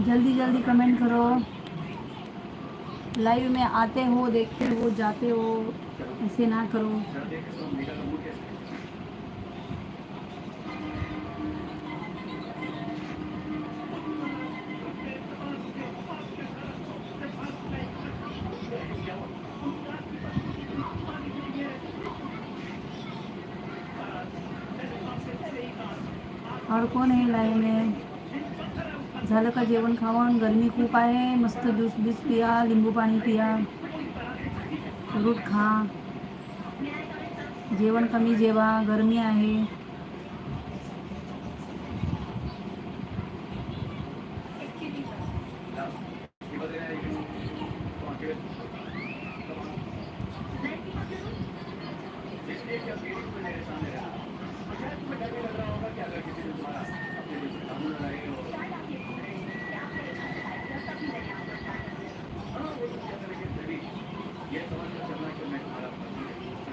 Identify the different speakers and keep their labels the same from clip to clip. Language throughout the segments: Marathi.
Speaker 1: जल्दी जल्दी कमेंट करो। लाइव में आते हो, देखते हो, जाते हो, ऐसे ना करो। और कौन आहे लाईव्ह में? झालं का जेवण खावण? गरमी खूप आहे, मस्त ज्यूस बीस पिया, लिंबू पाणी पिया, फ्रूट खा, जेवण कमी जेवा, गरमी आहे.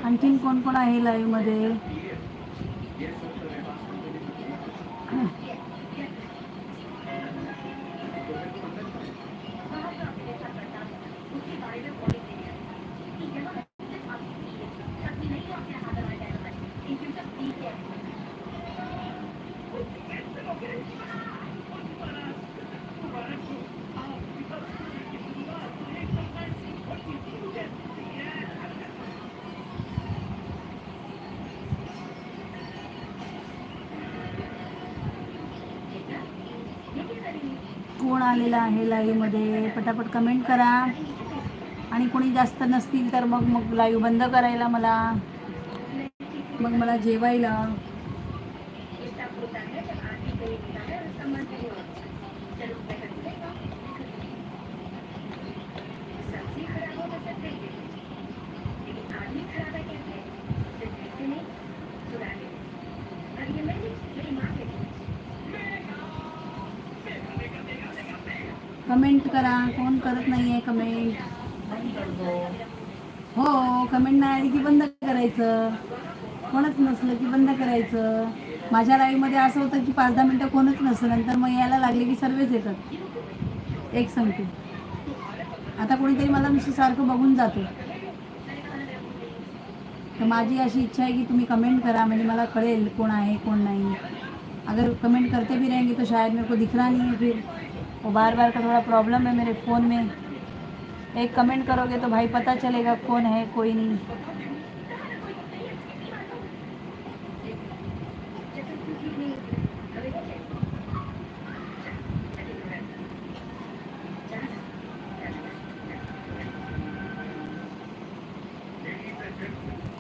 Speaker 1: आणखीन कोण कोण आहे लाईव्ह मध्ये? कोण आलेला आहे लाईव्ह मध्ये? पटापट कमेंट करा. आणि कोणी जास्त नसतील तर मग लाईव्ह बंद करायला मग मला जेवायला. कमेंट करा. कोण करत नाही आहे कमेंट? हो, कमेंट नाही आली की बंद करायचं. कोणच नसलं की बंद करायचं. माझ्या लाईव्हमध्ये असं होतं की 5-10 मिनटं कोणच नसतं, नंतर मग यायला लागले की सर्वच येतात एक संगती. आता कोणीतरी मला नुसतं सारखं बघून जाते. तर माझी अशी इच्छा है कि तुम्हें कमेंट करा, म्हणजे मला कळेल कौन आहे कौन नहीं. अगर कमेंट करते भी रहेंगे तो शायद मेरे को दिख रहा नहीं है फिर, और बार बार का थोड़ा प्रॉब्लम है मेरे फ़ोन में. एक कमेंट करोगे तो भाई पता चलेगा कौन है कोई नहीं.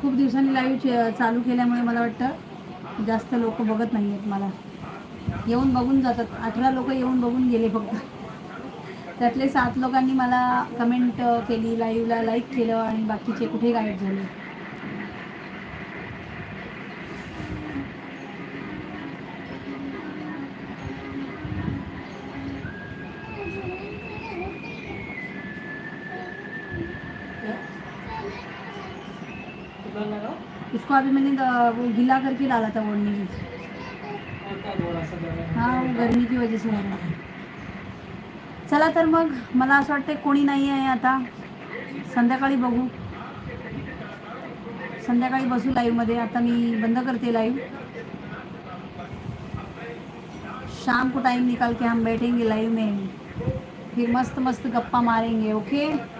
Speaker 1: खूप दिवसांनी लाईव्ह चालू केल्यामुळे मला वाटतं जास्त लोक बघत नाही आहेत मला. येऊन बघून जातात. 18 लोक येऊन बघून गेले फक्त. त्यातले 7 लोकांनी मला कमेंट केली, लाईव्हला लाईक केलं, आणि बाकीचे कुठे गायब झाले. उसको अभी मैंने वो गिला करके डाला था ओढ़ने की. हाँ, वो गर्मी की वजह से हो रहा. चला तर मग मला असं वाटतं कोणी नाही आहे आता. संध्याकाळी बघू, संध्याकाळी बसू लाईव्हमध्ये. आता मी बंद करते लाईव्ह. शाम को टाइम निकाल के हम बैठेंगे लाइव में, फिर मस्त मस्त गप्पा मारेंगे. ओके.